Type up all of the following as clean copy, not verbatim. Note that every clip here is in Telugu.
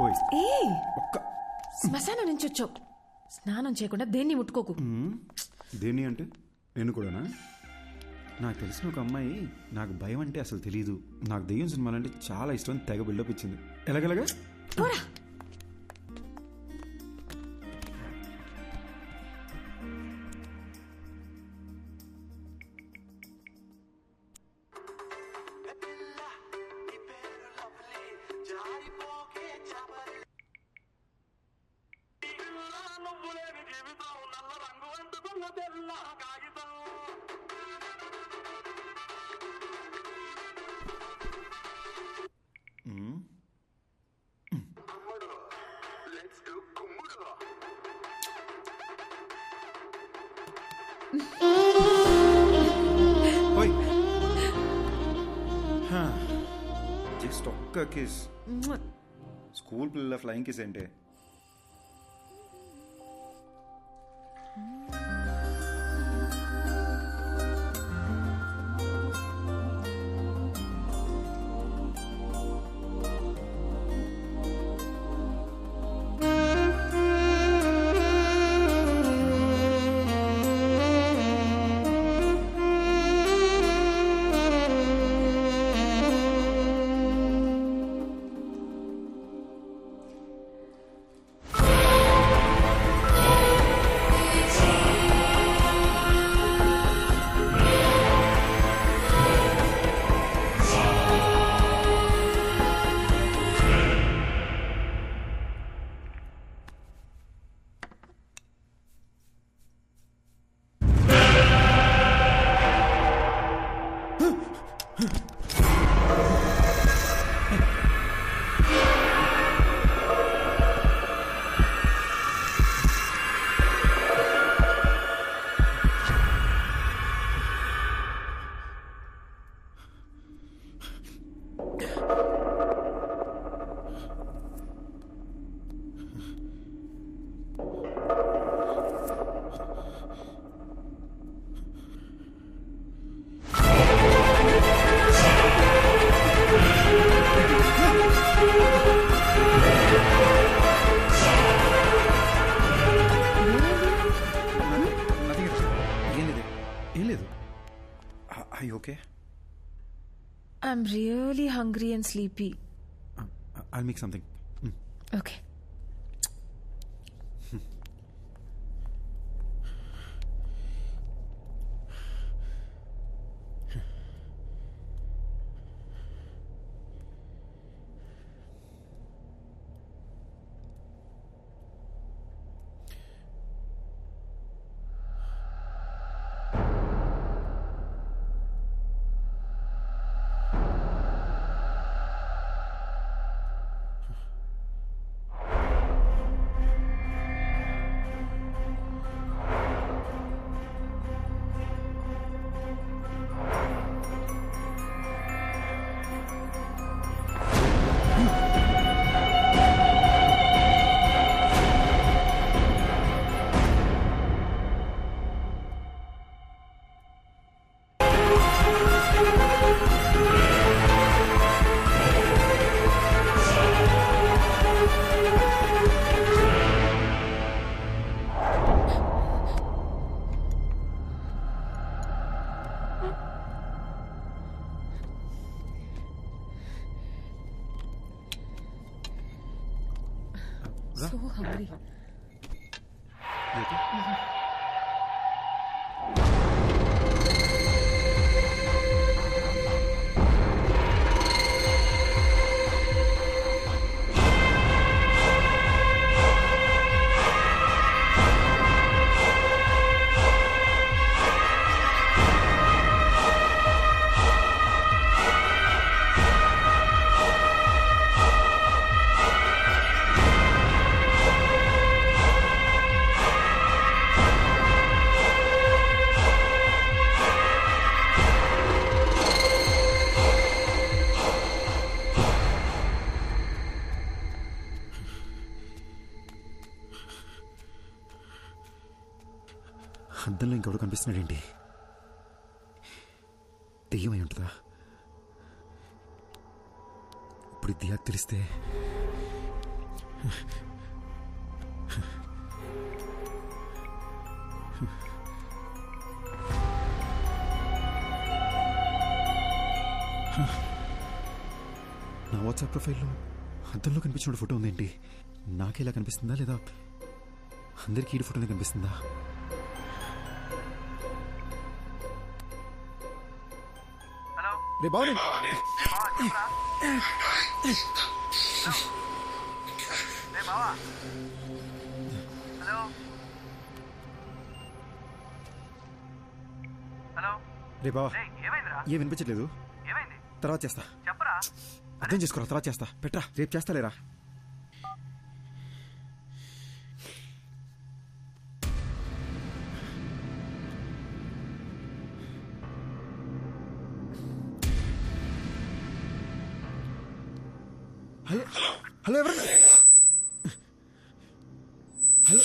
ఓయ్ ఏయ్, ఒక్క శ్మశానం నుంచి వచ్చావు. స్నానం చేయకుండా దేన్ని ముట్టుకోకు. దేని అంటే నేను కూడానా? నాకు తెలిసిన ఒక అమ్మాయి నాకు భయం అంటే అసలు తెలీదు, నాకు దెయ్యం సినిమాలంటే చాలా ఇష్టం, తెగ బిల్డప్ ఇచ్చింది. ఎలాగెలాగా పోరా. జస్ట్ ఒక్క కిస్. స్కూల్ పిల్లల ఫ్లయింగ్ కిస్ ఏంటే? Okay? I'm really hungry and sleepy. I'll make something. Okay. So hungry. అద్దంలో ఇంకెవడు కనిపిస్తున్నాడేంటి? దెయ్యమై ఉంటుందా? ఇప్పుడు దెయ్యాకు తెలిస్తే నా వాట్సాప్ ప్రొఫైల్లో అద్దంలో కనిపించిన ఫోటో ఉందేంటి? నాకేలా కనిపిస్తుందా లేదా అందరికీ ఈ ఫోటోనే కనిపిస్తుందా? రే బావ రే బావా, ఏం వినిపించట్లేదు. తర్వాత చేస్తా. అర్థం చేసుకోరా, తర్వాత చేస్తా. పెట్టరా, రేపు చేస్తాలేరా. హలో హలో, ఎవరు? హలో,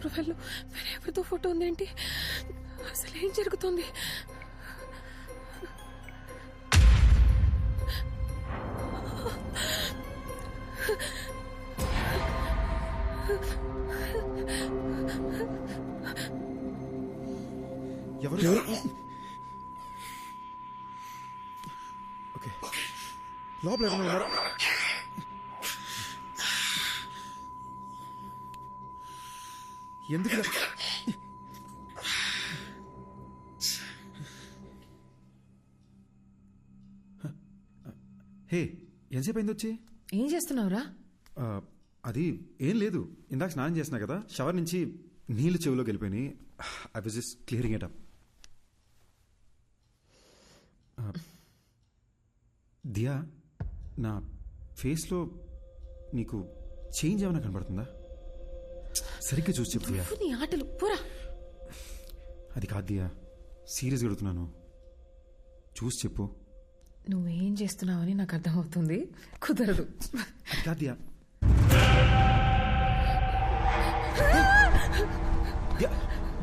ప్రొఫైల్లో వేరే ఎవరితో ఫోటో ఉందేంటి? అసలు ఏం జరుగుతుంది? ఎవరు? ఓకే, లోపల ఎవరైనా ఉన్నారా? ఎందుకు హే, ఎంతసేపు అయింది వచ్చి? ఏం చేస్తున్నావురా? అది ఏం లేదు, ఇందాక స్నానం చేసినా కదా, షవర్ నుంచి నీళ్ళు చెవిలోకి వెళ్ళిపోయినాయి. I was just clearing it up. Diya, నా ఫేస్లో నీకు చేంజ్ ఏమైనా కనబడుతుందా? సరిగ్గా చూసి చెప్పు దియా. నీ ఆటలు పూరా. అది కాదు దియా, సీరియస్గా అడుగుతున్నాను, చూసి చెప్పు. నువ్వేం చేస్తున్నావని నాకు అర్థమవుతుంది, కుదరదు. అది కాదు దియా.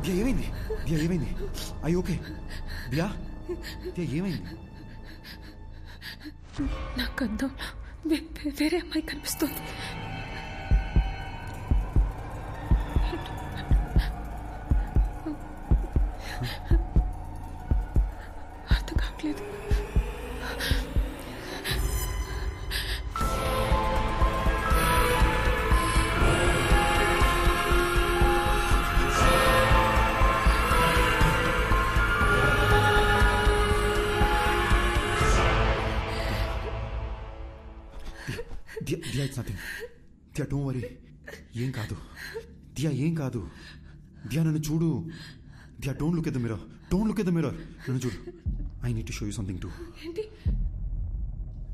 దియా ఏమైంది? దియా ఏమైంది? అయ్యి ఓకే దియా? దియా ఏమైంది? నాకు అర్థం, వేరే అమ్మాయి కనిపిస్తుంది. అర్థం కావట్లేదు. Diya, it's nothing. Diya, don't worry. ఏం కాదు దియా, ఏం కాదు. దియా, నన్ను చూడు. Diya, don't look at the mirror. Don't look at the mirror. నన్ను చూడు. I need to show you something to. ఏంటి?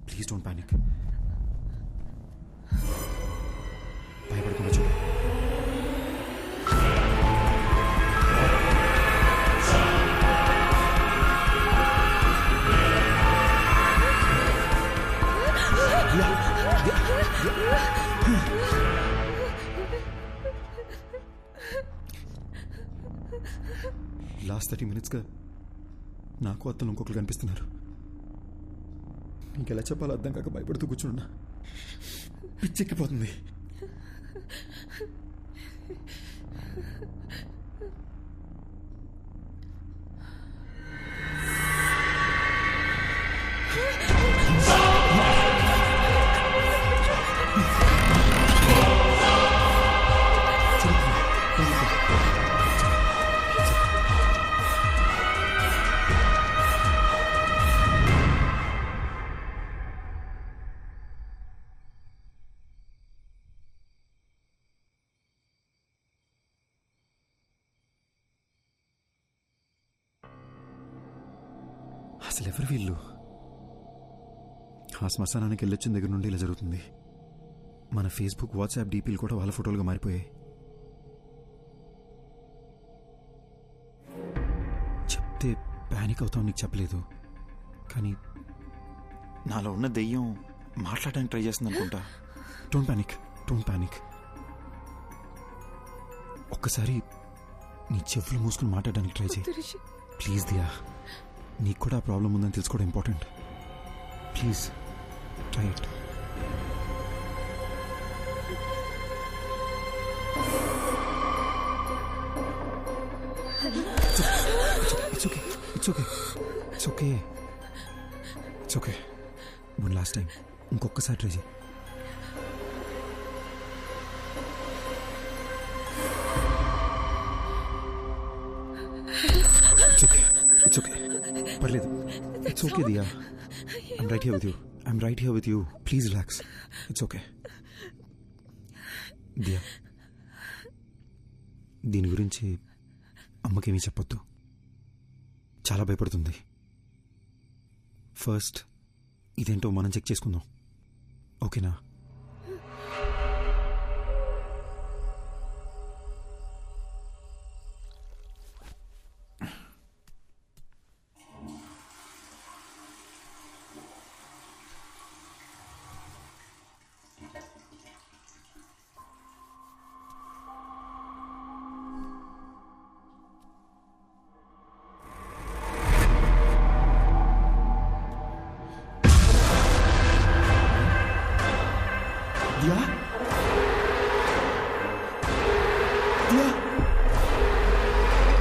Please don't panic. భయపడకుండా చూడు. లాస్ట్ 30 minutesగా నాకు అత్తలు ఇంకొకరు కనిపిస్తున్నారు. ఇంకెలా చెప్పాలో అర్థం కాక భయపడుతూ కూర్చున్నా. పిచ్చెక్కిపోతుంది. అసలు ఎవరు వీళ్ళు? ఆ శ్మశానానికి వెళ్ళొచ్చిన దగ్గర నుండి ఇలా జరుగుతుంది. మన ఫేస్బుక్, వాట్సాప్ డీపీలు కూడా వాళ్ళ ఫోటోలుగా మారిపోయాయి. ప్యానిక్ అవుతావు నీకు చెప్పలేదు, కానీ నాలో ఉన్న దెయ్యం మాట్లాడడానికి ట్రై చేస్తుంది అనుకుంటా. Don't panic. ఒక్కసారి నీ చెవులు మూసుకుని మాట్లాడడానికి ట్రై చేయి ప్లీజ్. దియా, నీకు కూడా ఆ ప్రాబ్లం ఉందని తెలుసుకోవడం important. Please try it. It's okay. One last time. ఇంకొకసారి ట్రై చేయి. It's okay. పర్లేదు. It's okay, Diya. I'm right here with you. Please relax. It's okay. Diya, దీని గురించి అమ్మకేమీ చెప్పొద్దు. చాలా భయపడుతుంది. ఫస్ట్ ఇదేంటో మనం చెక్ చేసుకుందాం, ఓకేనా? Diya?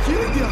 Healing, Diya!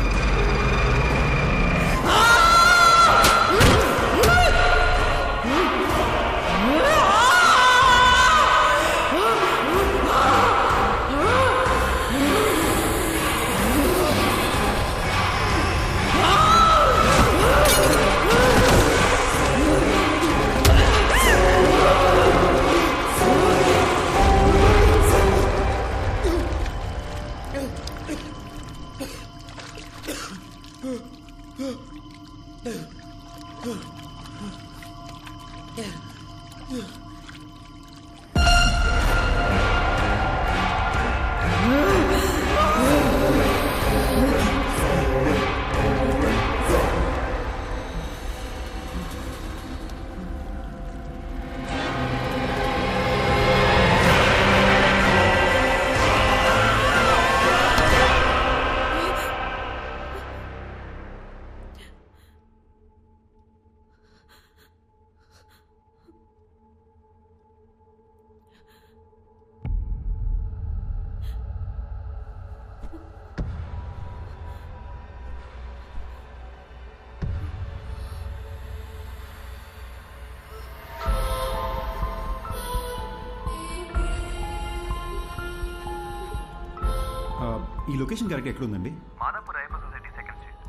ఈ లొకేషన్ కరెక్ట్ ఎక్కడ ఉందండి? Madhapur Ayyappa society second street.